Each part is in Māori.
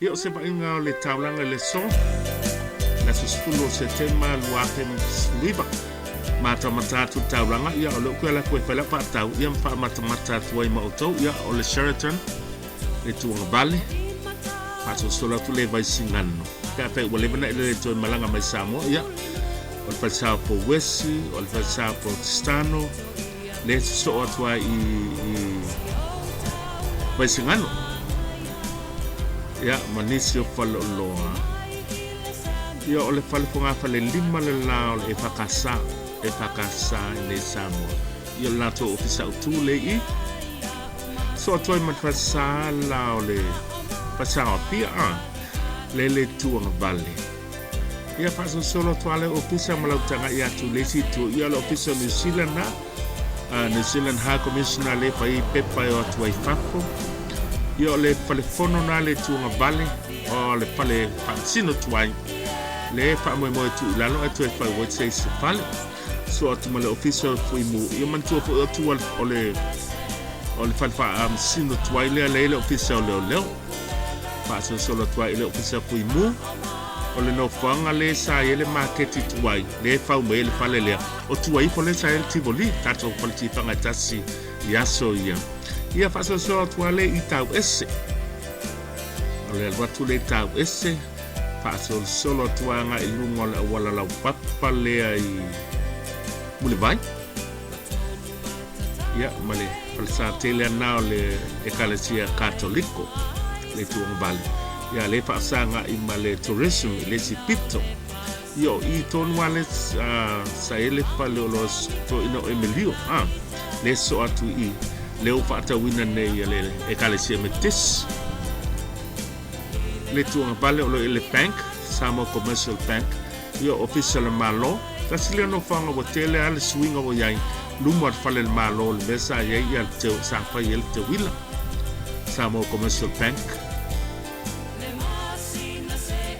Ia o se vainga o le taulanga le so. Na suspulo se tema luate sliba. Mata matatu taulanga ia o le kuela koe whela patau. Ia mpa mata matatu ai mautau. Ia o le Sheraton. Le tuanga bale. Pato sola tu le vai singano. Ka pe wale bana le toi malanga mai Samoa. Ia o le falsao po Wesi. O le falsao po Tistano. Le so atua i vai singano. Ia manisi o falo loa. Ia o le fale ponga fale lima le lao e whakasa le Samoa. Ia o lato ofisa utu le i. So atua i matwasa lao le pasao Apia le tuanga vale. Ia faso solo atua le ofisa malautanga i atu le situ. Ia le ofisa New Zealand na. New Zealand High Commissioner le pai pepa o atua i whako. Ia le fale fono na le tuanga vale. O le fale fansino tuai. Le fa mo tu lalo atu e fa wo se fale. So atu male official fui mu. Ia man tu fo atu o le fale fa sino tuai le official le. Fa so solo tuai le official fui mu. O le no fanga le sa ele market tuai. Le fa mo le fale le. O tuai fo le sa el tivoli tato fo ti fanga tasi ia so ia. Ia fa so solo tuai le itau esse. O le watu le itau esse. Pasol solo tuanga i lungo le wala lau papa lea i mule ia male falsa tele na le ekalesia katoliko le tuanga bale ia le pasanga i male tourism le sipito yo i ton wale sa ele pale los to ino emilio le so atu i le upata wina ne le ekalesia metis le tuanga bale o le bank, Samoa Commercial Bank, ia official malo, tasile no fanga o tele ale swing o yai, lumar fale malo le mesa yai ia te sapa yel te wila, Samoa Commercial Bank.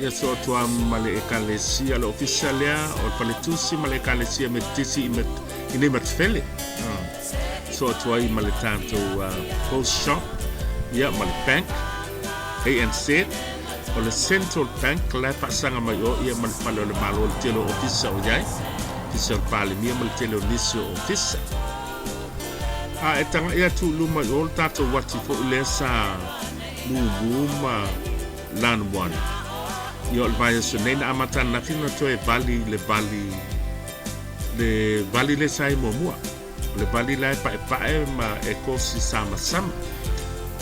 Ia so tua male ekalesia le official ya, o fale tusi male ekalesia metisi ine matfele. So tua I male tanto post shop, ia male bank, ANC. O le Central Bank la pasanga mai o ia mal palo le malo le telo ofisa o jai ofisa pale mia mal telo nisio ofisa etanga ia tu luma o tato wati fo le sa muma lan one yo le vai so nei amata na fino to e vali le sai momua le vali la pa ma e kosi sama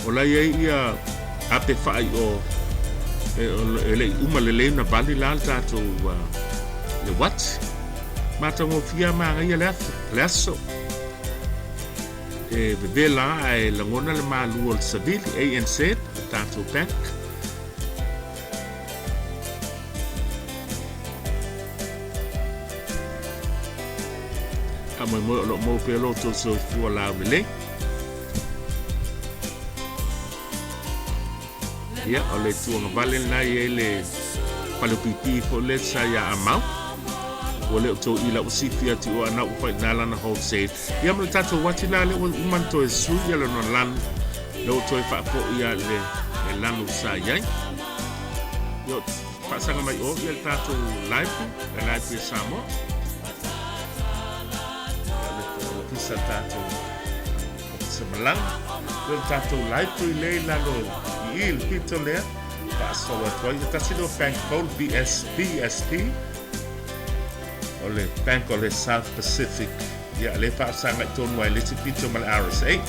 o la ia ape fai o ele uma le na vali la tato le what mata mo fia ma ia le aso bebela ai la ngona le malu o civil ANC tato bank mo lo mo pelo to so fu la le ia o le tuanga vale na le palopipi fo le sa ya amau o le to ila o sifia ti o ana o fa na lana wholesale ia mo tato wati na le man to su ia le no lan lo to fa po ia le lanu sa yai yo pasanga mai o ia tato live Samoa le pisa tato se malang le tato live le lalo il pito le paso a toi tasino bank call BSP o le bank o le South Pacific ia le pasanga ton wai le pito mal RSA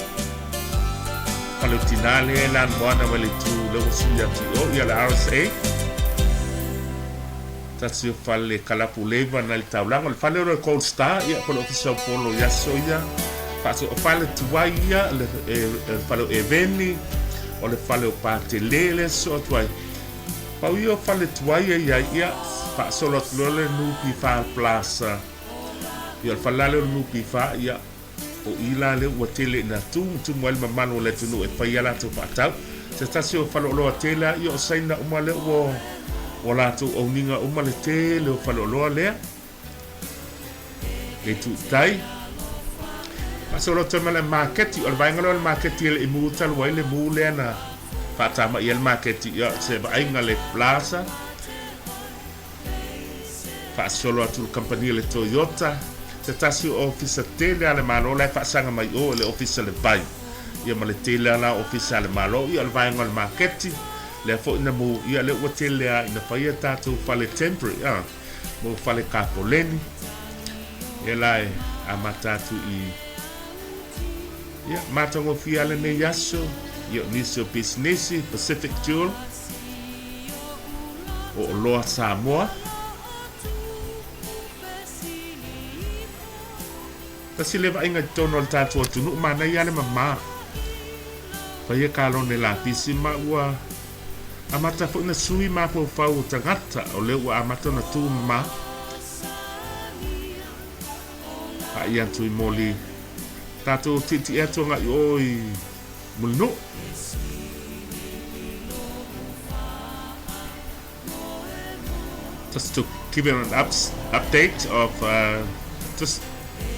palutinale lan bona wale tu le usia tu o ia le RSA tasio fale kalapu leva na le taulanga le fale o Cold Star ia polo ofisa polo ia soia paso o fale tuai ia le fale eveni o le fale o patelele so tuai pau io fale tuai ia fa solo le nupi fa plaza ia le fale le nupi fa ia o ila le o tele na tu mal mamano le tunu e fa ia la tu patau se tasio fale lo tele ia o saina o male o la tu o ninga o male tele o fale lo le e tu tai solo te mele market o vai ngalo market il imutal wai le mule na Fatama ia le market ia se vainga le plaza. Solo atu company le Toyota. Se tasi officer tele ale malo le sanga mai o le officer le vai. Ia ma le tele ala officer le malo ia le vainga le market. Le fo ina mo ia le hotel ina faia tatu fale temporary mo fale kapoleni ia lai a matatu i ia matango fia le ne yaso ia niso business Pacific Tour o loa Samoa tasi le va inga tono al tatu tunu mana ia le mama faia kalo ne la pisi ma ua amata fo na sui ma po fau tangata o le ua amata na tu ma a ia tu moli tato titi eto nga oi mulno just to give you an update of just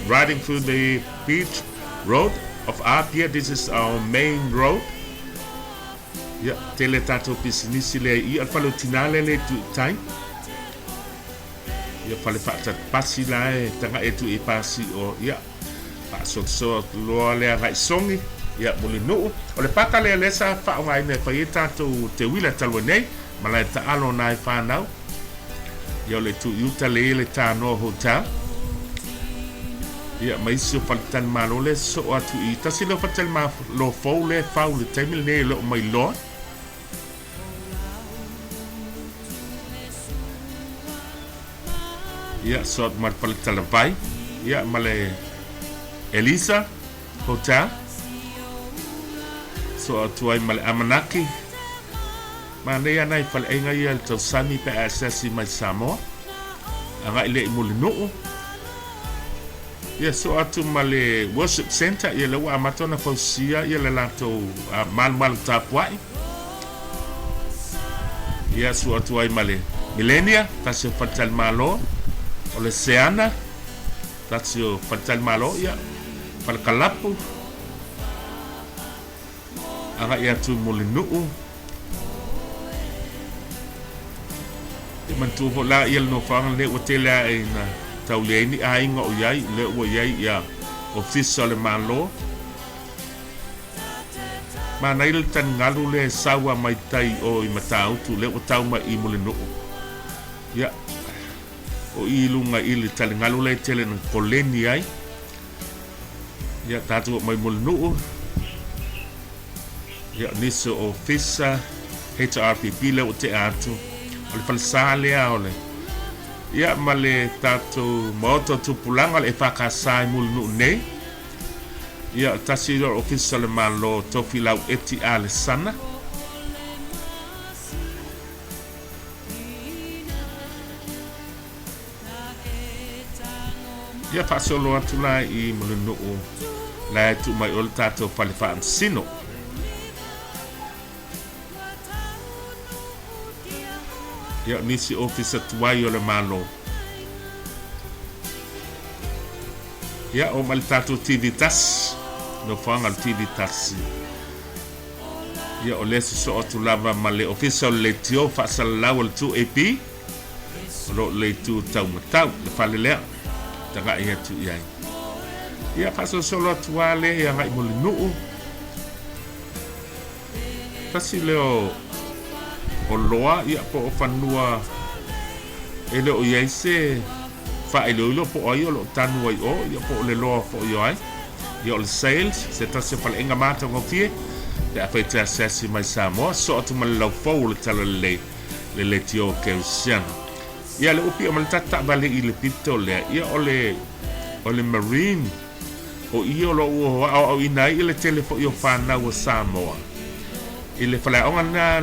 riding through the beach road of Apia. This is our main road. Ya, tele tato pisinisi le i al falo tinale le tu tai. Ya fale fata pasi la tanga etu e pasi o ya. Pa so lo le ngai songi ya molino. O le paka le lesa fa ngai ne fa tato te wila talwane mala ta alo nai fa nau. Ya le tu yuta le ta no hotel. Ya mai so faltan malo le so atu i tasi lo fatal ma lo fo le fa le temil ne lo mai lo. Ya sot mar pal talabai ya male Elisa hotel so tuai male Amanaki mane ya nai pal enga ya to sami pe asasi mai Samoa anga ile mulino ya so atu male worship center ya le wa matona fosia ya le lato mal tapuai ya so tuai male Millennia tasio fatal malo o le seana tasio fatal malo ya pal kalapu anga ia tu molinu e mantu hola ia no fang le hotel ai na tauleni ai ngo yai le o yai ya official malo mana il tan ngalu le sawa mai tai o i matau tu le o tau mai i molinu ya o ilunga ili tali ngalu le tele na koleni ai ya tatu mai molinu ya niso ofisa HRPP le o te atu o le falsale ole ya male tatu moto tupulanga le fakasai molinu nei ya tasiro ofisa le malo tofilau eti ale sana ya pasolo atula i molino la tu mai ol tato palifan sino ya nisi officer tuai ole malo ya o mal tato TV tas no fanga TV tas ya o lesi so atulava male official le tio fa salawal tu AP lo le tu tau matau le falele tanga ia tu iai ia paso solo tuale ia ngai molinu tasi leo o loa ia po fanua ele o iai se fa ele lo po ai lo tanu ai o ia po le loa po iai ia le sales se tasi fal enga mata ngofie ia fa te assessi mai Samoa so tu mal lo fo le tala le tio keusian ia le upi o maltata bale i le pito le ia o le marine o ia lo o inai i le telefo i o whana o Samoa i le whale onga na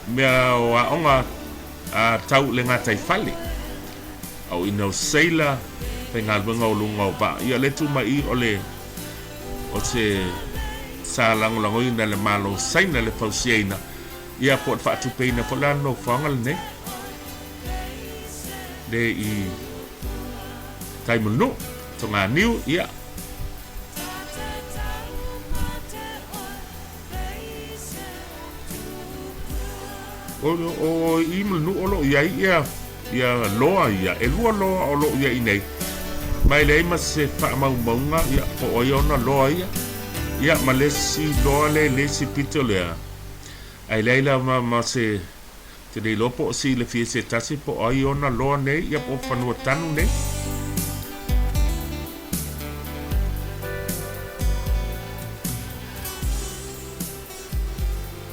mea o onga tau le ngatai whale au ina o seila pe ngā luenga o lunga o ba ia le tu mai o se sa langolango ina le malo saina le pausiaina ia po at whaatu peina po lano whangal ne de i taimunu to ngā niu ia o I manu o lo ia ia loa ia e lua loa o lo ia nei mai le ma se fa maunga ia po o ona loa ia ma le si loa le si pitolea ai leila ma se te dei lopo si le fie se tasi po o ona loa nei ia po fanua tanu nei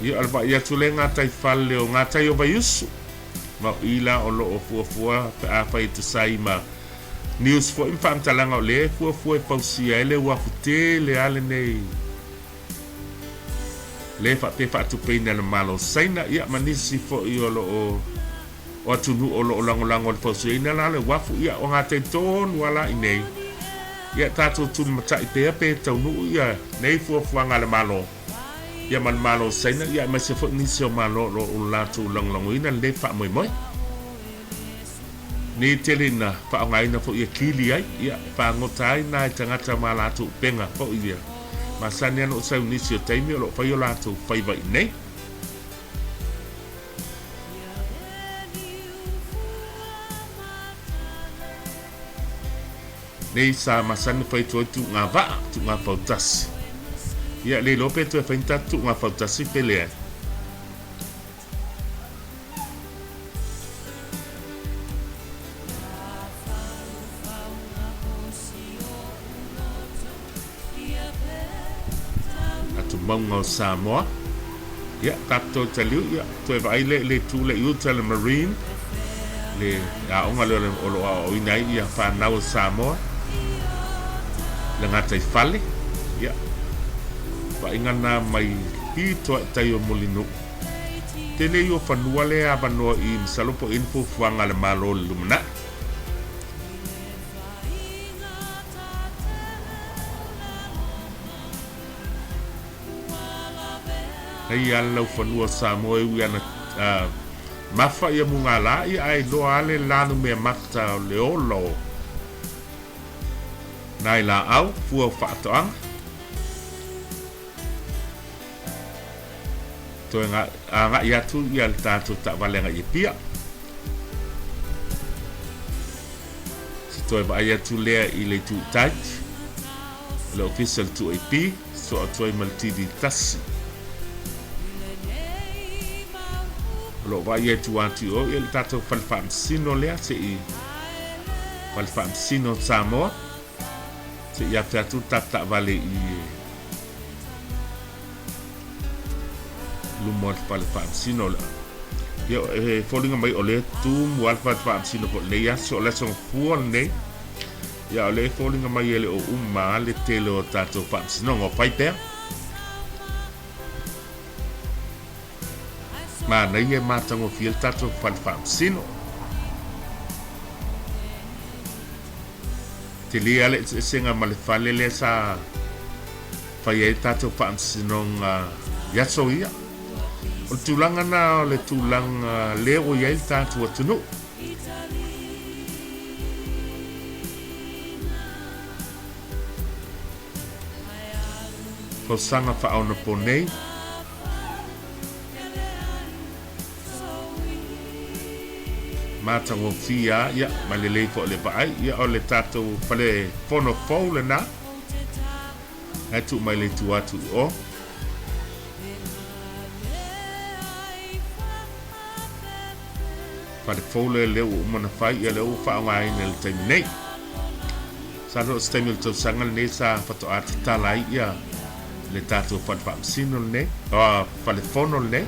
ia alba ia tule ngatai fale o ngatai o vaiusu ma ila o lo o fua pe a fai te sai ma news fo in fam talanga o le fua e pausia ele wa fute le ale nei le fa te fa tu peina le malo saina ia manisi fo I o lo o tunu o lo lango le pausia ina la le wafu ia o ngatai ton wala inei ia tatu tun matai pe tau nu ia nei fua ngale malo ia man malo saina ia ma se fo ni se malo lo la tu long ina le fa moi ni telina fa ngai na fo ia kili ai ia fa ngotai na tangata mala tu penga fo ia ma sania no sa ni se taimi lo fa yo la tu fa va nei nei sa ma san fa tu ngava tu ngava tas ia le lope tu fa intatu nga fa tasi pele atu mongo Samoa ia tato taliu ia tu vai le tu le utel marine le a onga le o inai ia fa na Samoa le ngatai fale ia pa ingana mai hito tayo molino tele yo fanua le abano I salopo info fuanga le malo lumna ai alla fanua Samoa wiana mafa ia mungala I ai do ale lanu me makta le olo nai la au fu fa toang to nga ia tu ia tatu ta valenga Apia si to va ia tu le I le tu tat le official tu AP so to multi di tas lo va ia tu anti o il tatu falfam sino le se I falfam sino Samoa se ia tatu ta vale I lumot falfam sino la yo falling mai ole tu mual falfam sino po le ya so la son fuol ne ya ole falling mai ele o umma le tele o tato fam sino ngo pai pe ma na ye mata ngo fiel tato falfam sino tili ale senga male fale le sa fai tato fam sino ya so ia o tulanga na le tulanga le o ia tatu o tunu ko sanga fa ona ponei mata ngo fia ya malele fo le bai ya o le tatu fale fono foule na atu mai le tuatu o Fale fole le o mana fai ia le o fa ngai nel nei sa ro stemil to sangal ne sa fato art talai ia le tato fat fam sinol ne fale fonol ne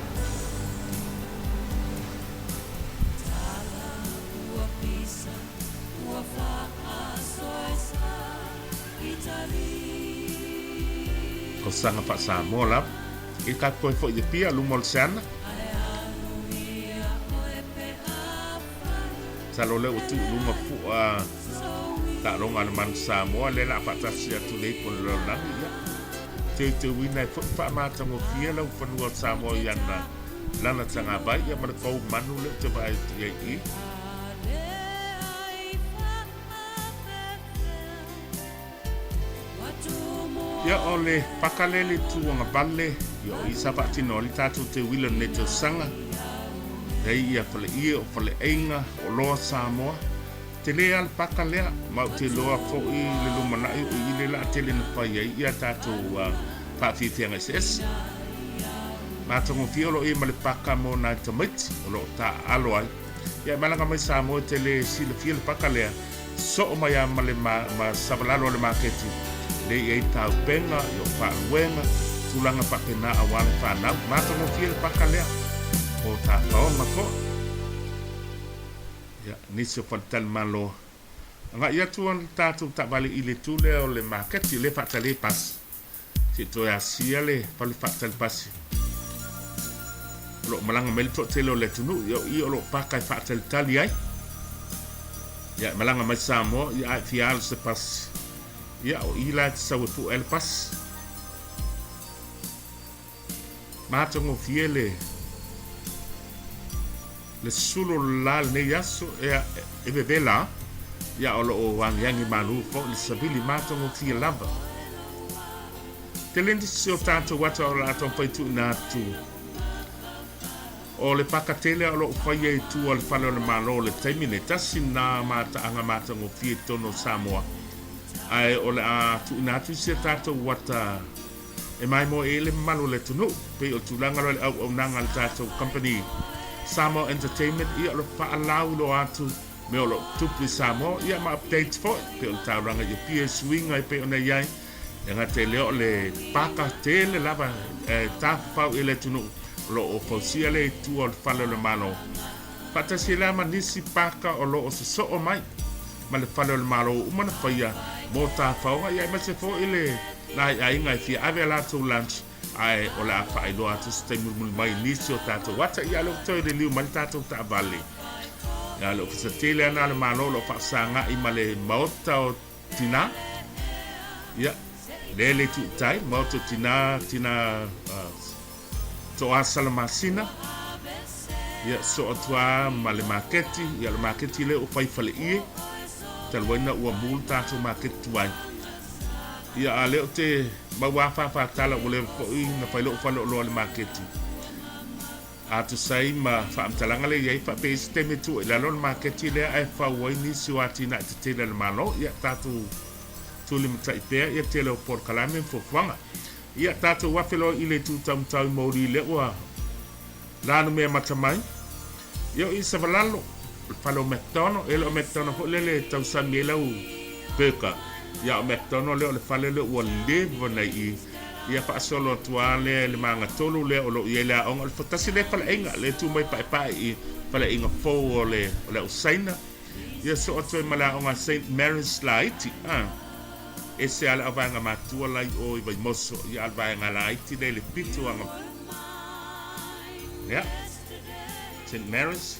ko sanga fa Samoa la I ka ko fo de pia lumol sana salo le utu luma fu ta longa man Samoa le la fatasia tu le pon lo la ya te wina fo fa ma tango fia la fanua Samoa yana lana tanga bai ya mar ko manu le te bai I ya ole pakalele tu nga balle yo isa patino li tatu te wila ne te sanga Hei ia fale ia o fale einga o loa Samoa. Te lea al paka lea, mau te loa fo i le lumanai o i le la te le na pai ai ia tātou whawhiwhianga SS. Mātongo whiolo i ma le paka mo nai tamiti o lo ta alo ai. Ia malanga mai Samoa te le sila fia le paka lea, so o mai ama le ma savalalo le maketi. Le i tau penga, i o whaaluenga, tulanga pakena awale whanau. Mātongo fia le paka lea, o ta paonga ko. Ya, nisi o whantal malo. Nga ia tuan tātou ta wale i le tule o le maketi, le whatale pas. Si toi asia le, pali whatale pasi. Lo malanga mele to tele o le tunu, i o lo pakai whatale tali ai. Ya, malanga mai Samoa, ia ai fialo se pasi. Ya, o ila te sawe pu el pas. Mātongo fie le sulu la le yaso e bebela ya o lo wangiangi malu fo le sabili Mātongo fie lava. Te lendi si o tātou wata o la aton whaitu na tu. O le pakatele o lo whai e tu o le whale o le malo le taimine tasi na anga Mātongo fie tono Samoa. Ai o le a tu na tu si tātou wata e mai mo e le malu le tunu pe o tulanga le au nanga le tātou company Samoa Entertainment ia lo whaalau lo atu me o lo tupu Samoa ia ma updates fo pe o tauranga i pia swing ai pe o nei ai e ngā te leo le paka te le lava tāwhau i le tunu lo o pausia le tu o le whale le malo patasi la ma nisi paka o lo o se so o mai ma le whale le malo umana whaia mo tāwhau ia ma se fo i le nai ai ngai fia ave la tu lunch ai o la whaai loa tu stay mulmul mai nisi o tātou wata ia lo toi le liu mali tātou ta vale ia lo kisa tele ana le malo lo whaasanga i ma le maota o tina ia le tu tai maota tina to asala masina ia so atua ma le maketi ia le maketi le o whai fale ie talwaina ua mul tātou maketi tuai ia a leo te mawafa whatala o le fōi na whailo whalo loa le maketi. A tu sai ma whaamtalanga le iei whapesi te me tu e lalo le maketi lea ai whauai nisi o ati na te tele le malo ia tātou tuli mta i pēr ia tele o por kalame mfofwanga. Ia tātou wawhelo i le tūtaumtau mauri le ua lānu mea matamai. Ia i sa valalo whalo McDonald, ele o McDonald ho lele tau sa mielau pēka. Ia o McDonald leo le whale le ua lewa nei i ia whaasolo atua le maanga tolu le o lo i ele aonga le whatasi le whale inga le tu mai pae i whale inga fōu o le usaina ia so atua i mala aonga St. Mary's Laiti e se ala avanga matua lai o i vai moso ia alvaenga Laiti le pitu anga ia St. Mary's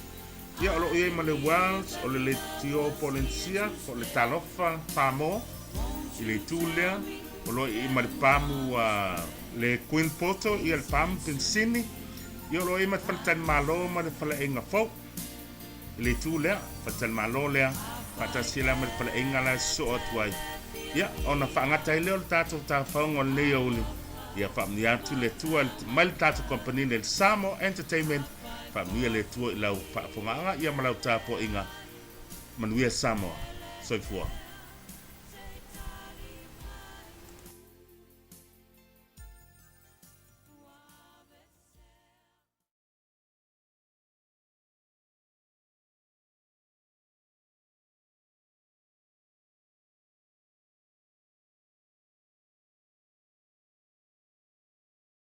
ia o lo i ma le Wales o le tio Polencia o le talofa Samoa i le tūlea o lo i ma le pamu le Queen Porto i le pamu Pensini i o lo i ma le whaletani malo ma le whale inga fau i le tūlea whaletani malo lea whatasila ma le whale inga la so atuai ia o na whaangata i leo le tātou tā whaunga le auli ia whaamni atu le tua mai le tātou company le Samoa Entertainment whaamnia le tua i lau whaafonga ia ma lau tāpo inga manuia Samoa soifua